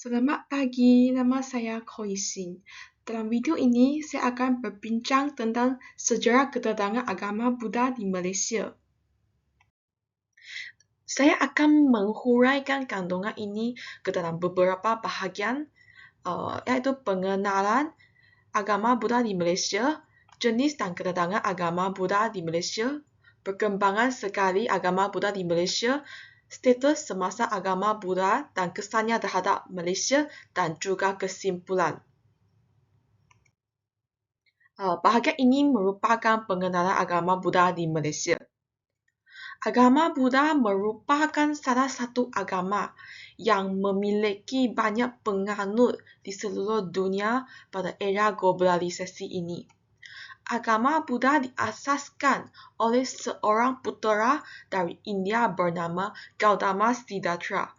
Selamat pagi, nama saya Koi Sin. Dalam video ini, saya akan berbincang tentang sejarah kedatangan agama Buddha di Malaysia. Saya akan menghuraikan kandungan ini ke dalam beberapa bahagian, iaitu pengenalan agama Buddha di Malaysia, jenis dan kedatangan agama Buddha di Malaysia, perkembangan sekali agama Buddha di Malaysia, status semasa agama Buddha dan kesannya terhadap Malaysia dan juga kesimpulan. Bahagian ini merupakan pengenalan agama Buddha di Malaysia. Agama Buddha merupakan salah satu agama yang memiliki banyak penganut di seluruh dunia pada era globalisasi ini. Agama Buddha diasaskan oleh seorang putera dari India bernama Gautama Siddhartha.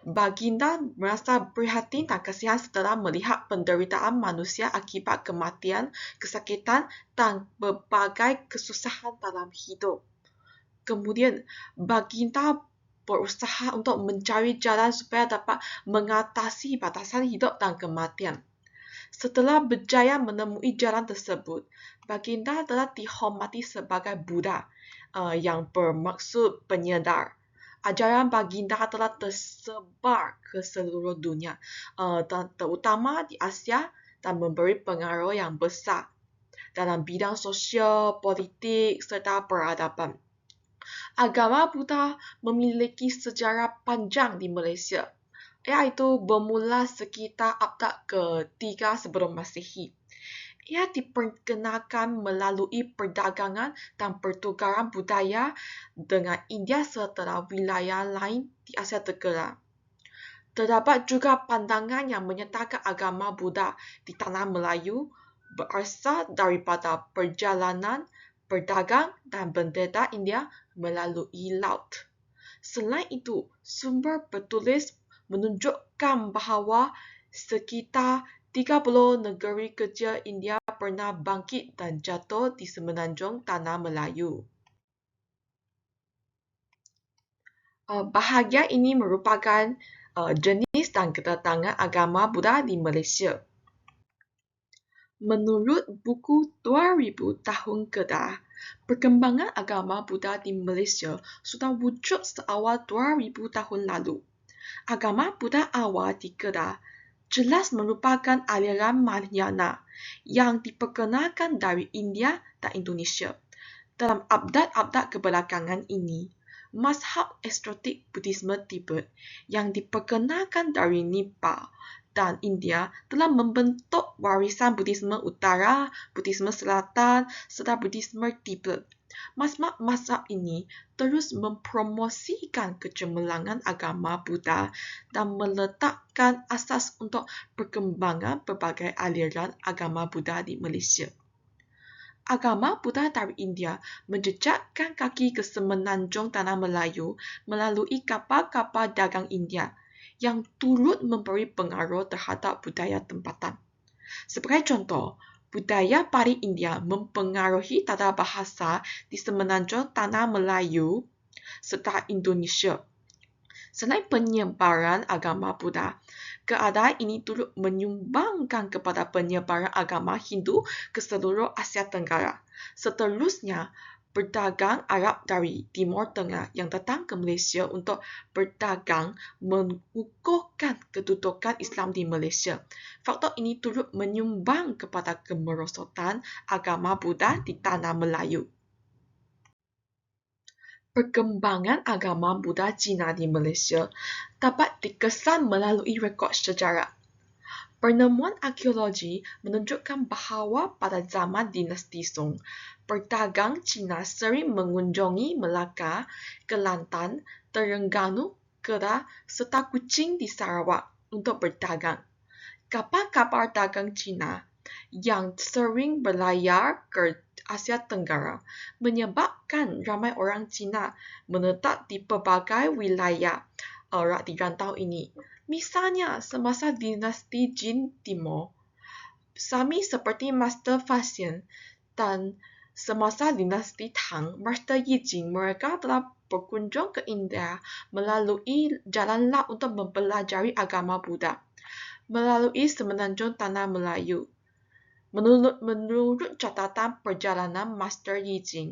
Baginda merasa prihatin dan kasihan setelah melihat penderitaan manusia akibat kematian, kesakitan dan berbagai kesusahan dalam hidup. Kemudian, Baginda berusaha untuk mencari jalan supaya dapat mengatasi batasan hidup dan kematian. Setelah berjaya menemui jalan tersebut, Baginda telah dihormati sebagai Buddha yang bermaksud penyedar. Ajaran Baginda telah tersebar ke seluruh dunia, terutama di Asia dan memberi pengaruh yang besar dalam bidang sosial, politik serta peradaban. Agama Buddha memiliki sejarah panjang di Malaysia, iaitu bermula sekitar abad ke-3 sebelum Masehi. Ia diperkenalkan melalui perdagangan dan pertukaran budaya dengan India serta wilayah lain di Asia Tenggara. Terdapat juga pandangan yang menyatakan agama Buddha di tanah Melayu berasal daripada perjalanan berdagang dan bendera India melalui laut. Selain itu, sumber bertulis menunjukkan bahawa sekitar 30 negeri kecil India pernah bangkit dan jatuh di semenanjung tanah Melayu. Bahagian ini merupakan jenis dan kedatangan agama Buddha di Malaysia. Menurut buku 2000 tahun Kedah, perkembangan agama Buddha di Malaysia sudah wujud seawal 2000 tahun lalu. Agama Buddha awal di Kedah jelas merupakan aliran Mahayana yang diperkenalkan dari India dan Indonesia. Dalam abad-abad kebelakangan ini, mazhab eksotik Buddhisme Tibet yang diperkenalkan dari Nepal dan India telah membentuk warisan Buddhisme Utara, Buddhisme Selatan serta Buddhisme Tibet. Mazhab ini terus mempromosikan kecemerlangan agama Buddha dan meletakkan asas untuk perkembangan berbagai aliran agama Buddha di Malaysia. Agama Buddha dari India menjejakkan kaki ke semenanjung tanah Melayu melalui kapal-kapal dagang India yang turut memberi pengaruh terhadap budaya tempatan. Sebagai contoh, budaya Pari India mempengaruhi tata bahasa di semenanjung tanah Melayu serta Indonesia. Selain penyebaran agama Buddha, keadaan ini turut menyumbangkan kepada penyebaran agama Hindu ke seluruh Asia Tenggara. Seterusnya, berdagang Arab dari Timur Tengah yang datang ke Malaysia untuk berdagang mengukuhkan kedudukan Islam di Malaysia. Faktor ini turut menyumbang kepada kemerosotan agama Buddha di tanah Melayu. Perkembangan agama Buddha Cina di Malaysia dapat dikesan melalui rekod sejarah. Penemuan arkeologi menunjukkan bahawa pada zaman dinasti Song, pedagang Cina sering mengunjungi Melaka, Kelantan, Terengganu, Kedah serta Kuching di Sarawak untuk berdagang. Kapal-kapal dagang Cina yang sering berlayar ke Asia Tenggara menyebabkan ramai orang Cina menetap di pelbagai wilayah di rantau ini. Misalnya, semasa dinasti Jin Timur, Sami seperti Master Faxian, dan semasa dinasti Tang, Master Yijing, mereka telah berkunjung ke India melalui jalan laut untuk mempelajari agama Buddha. melalui semenanjung tanah Melayu. Menurut catatan perjalanan Master Yi Jing,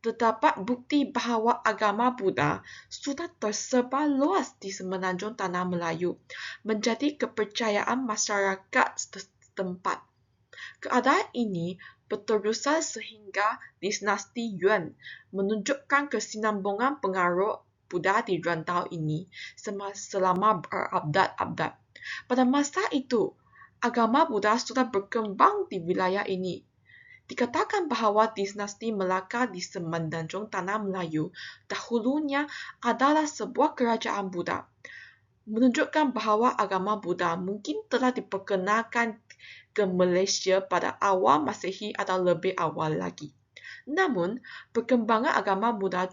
terdapat bukti bahawa agama Buddha sudah tersebar luas di semenanjung tanah Melayu, menjadi kepercayaan masyarakat setempat. Keadaan ini berterusan sehingga dinasti Yuan, menunjukkan kesinambungan pengaruh Buddha di rantau ini selama berabad-abad. Pada masa itu, agama Buddha sudah berkembang di wilayah ini. Dikatakan bahawa dinasti Melaka di semenanjung tanah Melayu dahulunya adalah sebuah kerajaan Buddha, menunjukkan bahawa agama Buddha mungkin telah diperkenalkan ke Malaysia pada awal Masehi atau lebih awal lagi. Namun, perkembangan agama Buddha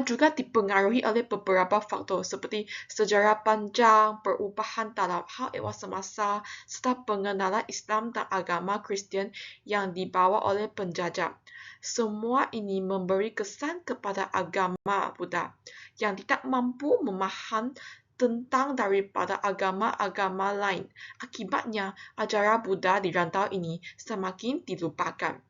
juga dipengaruhi oleh beberapa faktor seperti sejarah panjang, perubahan dalam hal ehwal semasa, serta pengenalan Islam dan agama Kristian yang dibawa oleh penjajah. Semua ini memberi kesan kepada agama Buddha yang tidak mampu memahami tentang daripada agama-agama lain. Akibatnya, ajaran Buddha di rantau ini semakin dilupakan.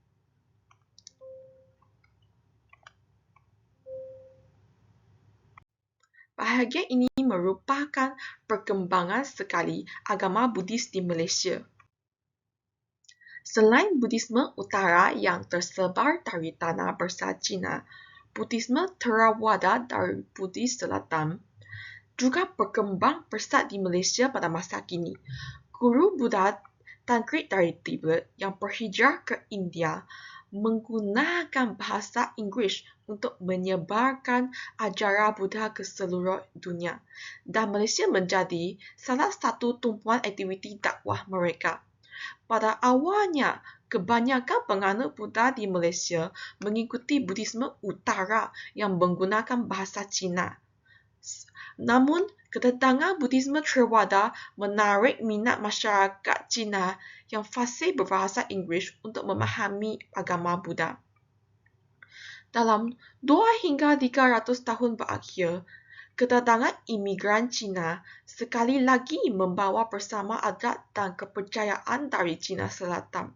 Bahagian ini merupakan perkembangan sekali agama Buddhis di Malaysia. Selain Buddhisme Utara yang tersebar dari tanah besar Cina, Buddhisme Theravada dari Buddhis Selatan juga berkembang pesat di Malaysia pada masa kini. Guru Buddha Tancred dari Tibet yang berhijrah ke India menggunakan bahasa Inggeris untuk menyebarkan ajaran Buddha ke seluruh dunia, dan Malaysia menjadi salah satu tumpuan aktiviti dakwah mereka. Pada awalnya, kebanyakan penganut Buddha di Malaysia mengikuti Buddhisme Utara yang menggunakan bahasa Cina. Namun, kedatangan Buddhisme Theravada menarik minat masyarakat Cina yang fasih berbahasa Inggeris untuk memahami agama Buddha. Dalam 2 hingga 300 tahun berakhir, kedatangan imigran Cina sekali lagi membawa bersama adat dan kepercayaan dari Cina Selatan.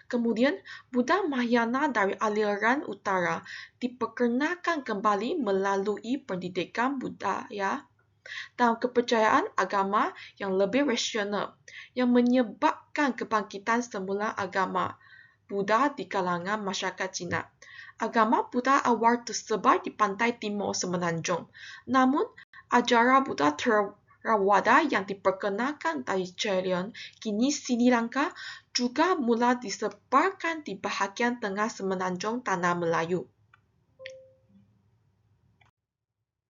Kemudian, Buddha Mahayana dari aliran utara diperkenalkan kembali melalui pendidikan budaya dan kepercayaan agama yang lebih rasional, yang menyebabkan kebangkitan semula agama Buddha di kalangan masyarakat Cina. Agama Buddha awal tersebar di pantai timur semenanjung, namun ajaran Buddha Theravada yang diperkenalkan dari Ceylon, kini Sri Lanka, juga mula disebarkan di bahagian tengah semenanjung tanah Melayu.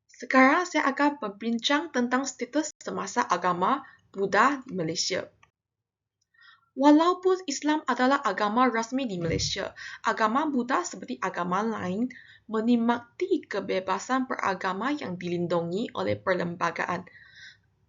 Sekarang saya akan berbincang tentang status semasa agama Buddha di Malaysia. Walaupun Islam adalah agama rasmi di Malaysia, agama Buddha seperti agama lain menikmati kebebasan beragama yang dilindungi oleh perlembagaan.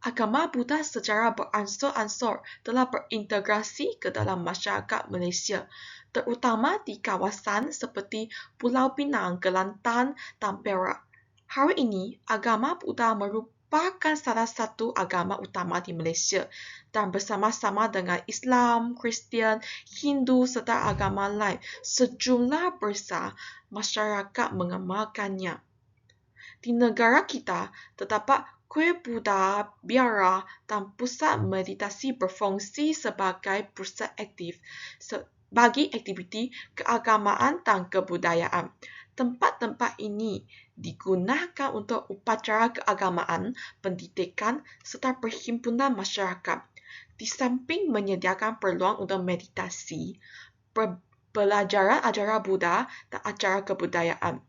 Agama Buddha secara beransur-ansur telah berintegrasi ke dalam masyarakat Malaysia, terutama di kawasan seperti Pulau Pinang, Kelantan dan Perak. Hari ini, agama Buddha merupakan salah satu agama utama di Malaysia dan bersama-sama dengan Islam, Kristian, Hindu serta agama lain, sejumlah besar masyarakat mengamalkannya. Di negara kita, terdapat kuil Buddha, biara dan pusat meditasi berfungsi sebagai pusat aktif bagi aktiviti keagamaan dan kebudayaan. Tempat-tempat ini digunakan untuk upacara keagamaan, pendidikan serta perhimpunan masyarakat. Di samping menyediakan peluang untuk meditasi, pelajaran ajaran Buddha dan acara kebudayaan.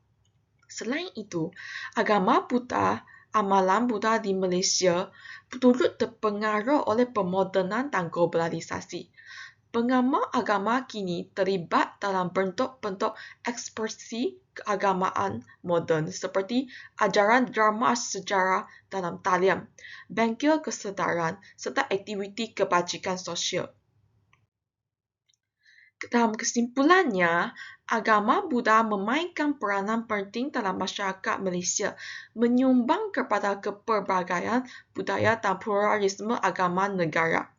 Selain itu, agama Buddha, amalan Buddha di Malaysia turut terpengaruh oleh pemodenan dan globalisasi. Pengamal agama kini terlibat dalam bentuk-bentuk ekspresi keagamaan moden seperti ajaran drama sejarah dalam talian, bengkel kesedaran serta aktiviti kebajikan sosial. Dalam kesimpulannya, agama Buddha memainkan peranan penting dalam masyarakat Malaysia, menyumbang kepada kepelbagaian budaya dan pluralisme agama negara.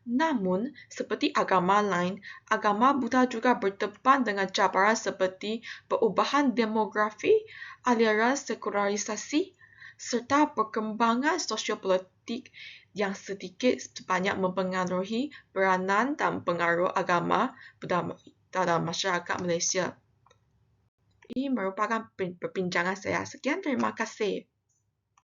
Namun, seperti agama lain, agama Buddha juga berdepan dengan cabaran seperti perubahan demografi, aliran sekularisasi, serta perkembangan sosiopolitik yang sedikit sebanyak mempengaruhi peranan dan pengaruh agama Buddha dalam masyarakat Malaysia. Ini merupakan perbincangan saya. Sekian, terima kasih.